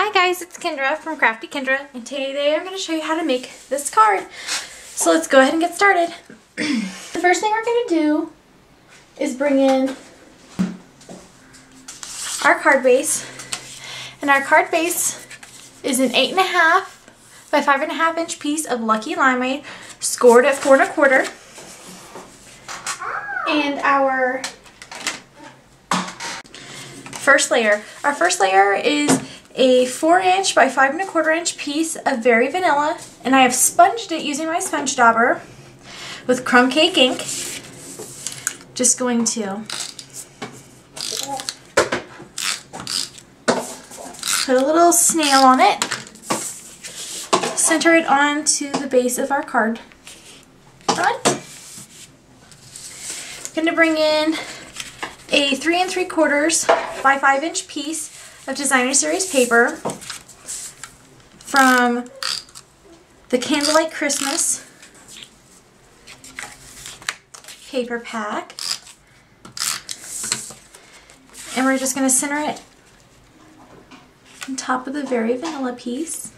Hi guys, it's Kendra from Crafty Kendra, and today I'm going to show you how to make this card. So let's go ahead and get started. The first thing we're going to do is bring in our card base. And our card base is an 8.5 by 5.5 inch piece of Lucky Limeade, scored at 4 1/4. And our first layer. Our first layer is a 4 inch by 5 1/4 inch piece of Very Vanilla, and I have sponged it using my sponge dauber with crumb cake ink. Just going to put a little snail on it, center it onto the base of our card. Going to bring in a 3 3/4 by 5 inch piece of Designer Series paper from the Candlelight Christmas paper pack, and we're just going to center it on top of the Very Vanilla piece.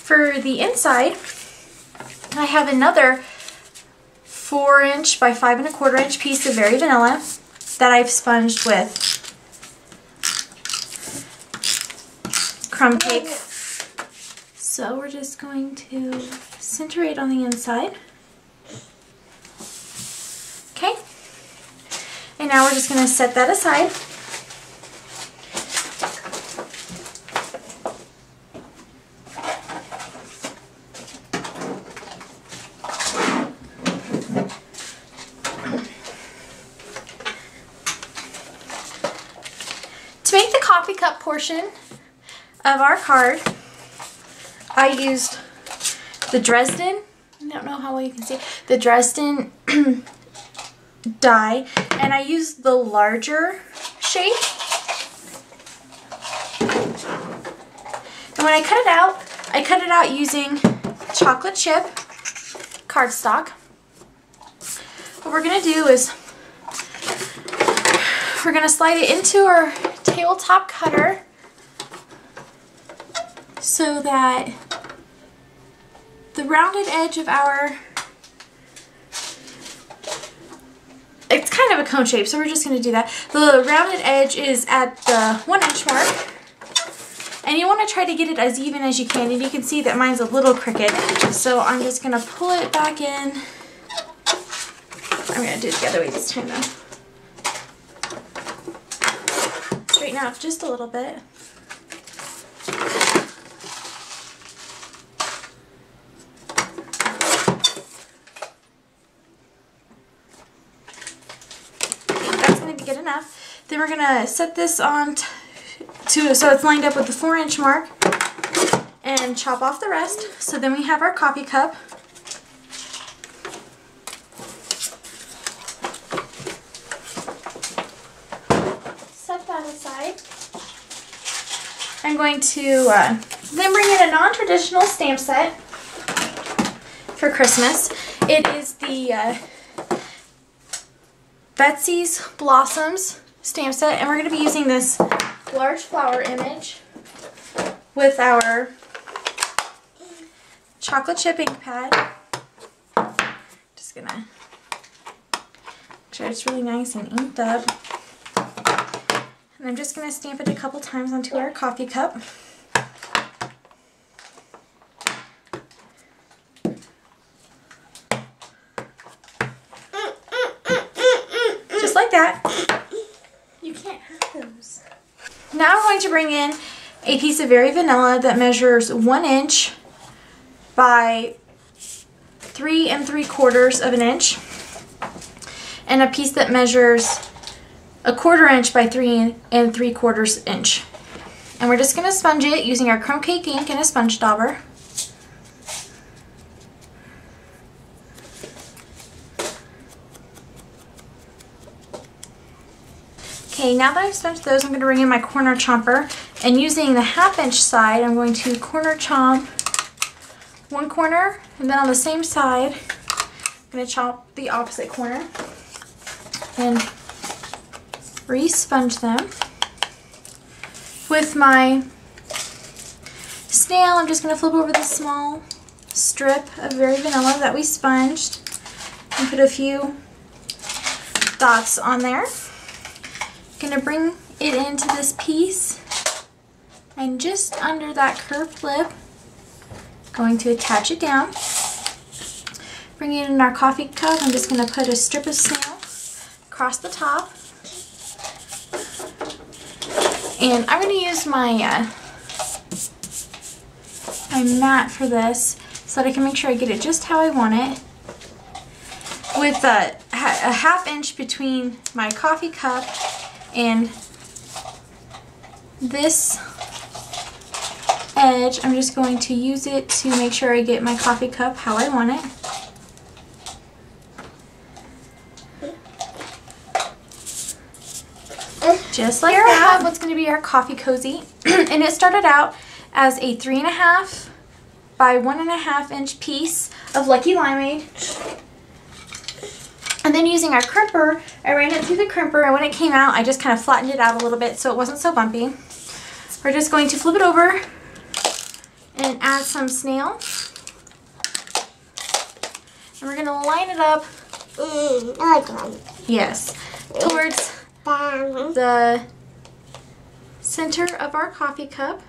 For the inside, I have another 4 inch by 5 1/4 inch piece of Very Vanilla that I've sponged with crumb cake. So we're just going to center it on the inside. Okay, and now we're just going to set that aside. To make the coffee cup portion of our card, I used the Dresden, I don't know how well you can see, the Dresden die, and I used the larger shape. And when I cut it out using chocolate chip cardstock. What we're going to do is we're going to slide it into our tabletop cutter so that the rounded edge of our, it's kind of a cone shape, so we're just going to do that. The rounded edge is at the 1 inch mark, and you want to try to get it as even as you can, and you can see that mine's a little crooked, so I'm just going to pull it back in. I'm going to do it the other way this time though. Straighten out just a little bit. That's going to be good enough. Then we're going to set this on so it's lined up with the 4 inch mark, and chop off the rest. So then we have our coffee cup. Aside. I'm going to then bring in a non-traditional stamp set for Christmas. It is the Betsy's Blossoms stamp set, and we're going to be using this large flower image with our chocolate chip ink pad. Just gonna make sure it's really nice and inked up. And I'm just going to stamp it a couple times onto our coffee cup. Just like that. You can't have those. Now I'm going to bring in a piece of Very Vanilla that measures 1 inch by 3 3/4 inch, and a piece that measures a 1/4 inch by 3 3/4 inch. And we're just going to sponge it using our crumb cake ink and a sponge dauber. Okay, now that I've sponged those, I'm going to bring in my corner chomper, and using the 1/2 inch side, I'm going to corner chomp one corner, and then on the same side, I'm going to chop the opposite corner and re-sponge them. With my snail, I'm just going to flip over the small strip of Very Vanilla that we sponged and put a few dots on there. Going to bring it into this piece and just under that curved lip, going to attach it down. Bring it in our coffee cup. I'm just going to put a strip of snail across the top. And I'm going to use my my mat for this so that I can make sure I get it just how I want it. With a half inch between my coffee cup and this edge, I'm just going to use it to make sure I get my coffee cup how I want it. Just like that. Here I have what's going to be our coffee cozy, and it started out as a 3.5 by 1.5 inch piece of Lucky Limeade. And then using our crimper, I ran it through the crimper, and when it came out, I just kind of flattened it out a little bit so it wasn't so bumpy. We're just going to flip it over and add some snail. And we're going to line it up, yes, towards the center of our coffee cup.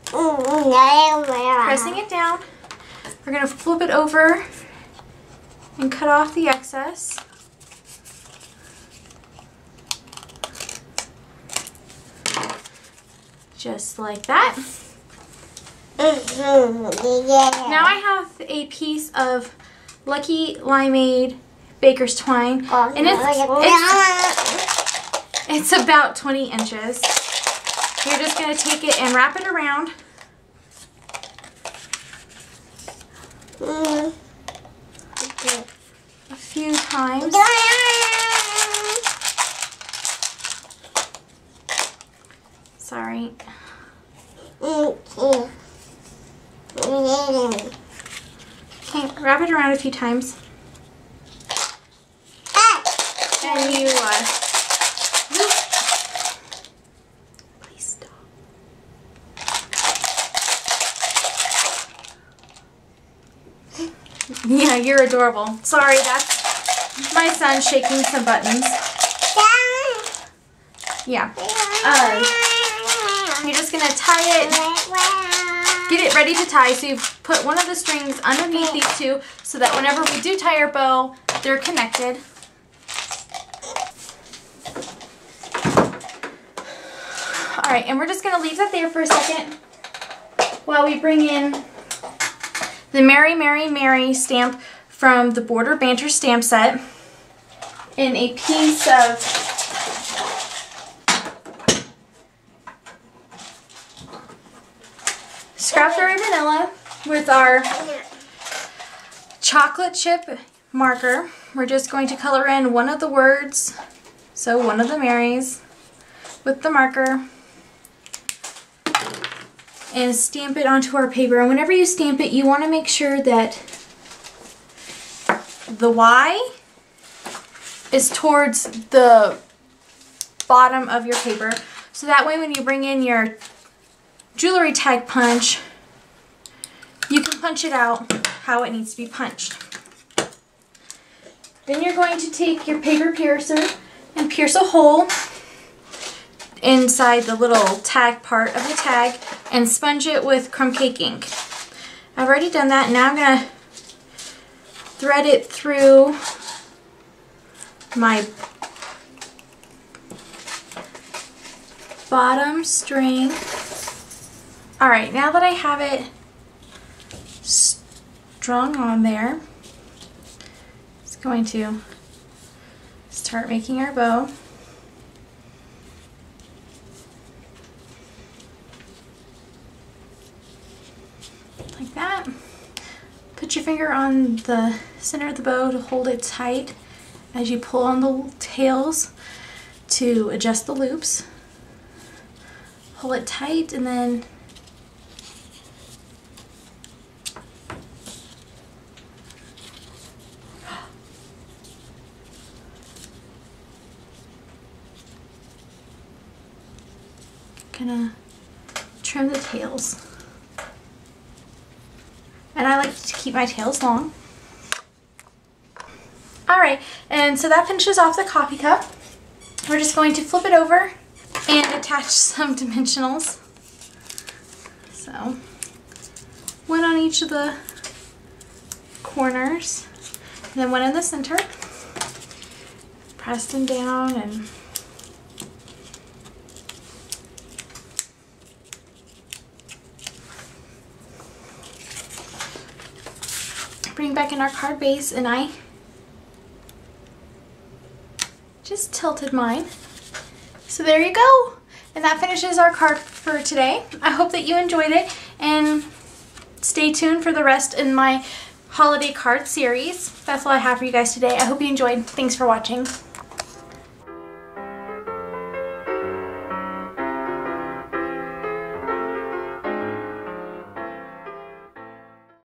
Pressing it down. We're going to flip it over and cut off the excess. Just like that. Now I have a piece of Lucky Limeade Baker's Twine, and it's about 20 inches. You're just going to take it and wrap it around. A few times. Sorry. Okay, wrap it around a few times. And you, please stop. Yeah, you're adorable. Sorry, that's my son shaking some buttons. Yeah. You're just going to tie it, get it ready to tie. So you put one of the strings underneath these two so that whenever we do tie our bow, they're connected. Alright, and we're just going to leave that there for a second while we bring in the Merry Merry Mary stamp from the Border Banter stamp set in a piece of Scrap Very Vanilla with our chocolate chip marker. We're just going to color in one of the words, so one of the Marys, with the marker and stamp it onto our paper. And whenever you stamp it, you want to make sure that the Y is towards the bottom of your paper, so that way when you bring in your jewelry tag punch, you can punch it out how it needs to be punched. Then you're going to take your paper piercer and pierce a hole inside the little tag part of the tag and sponge it with crumb cake ink. I've already done that. Now I'm going to thread it through my bottom string. Alright, now that I have it strung on there, it's going to start making our bow. Like that. Put your finger on the center of the bow to hold it tight as you pull on the tails to adjust the loops. Pull it tight and then Gonna trim the tails. And I like to keep my tails long. Alright, and so that finishes off the coffee cup. We're just going to flip it over and attach some dimensionals. So, one on each of the corners, and then one in the center. Press them down and bring back in our card base, and I just tilted mine. So there you go. And that finishes our card for today. I hope that you enjoyed it, and stay tuned for the rest in my holiday card series. That's all I have for you guys today. I hope you enjoyed. Thanks for watching.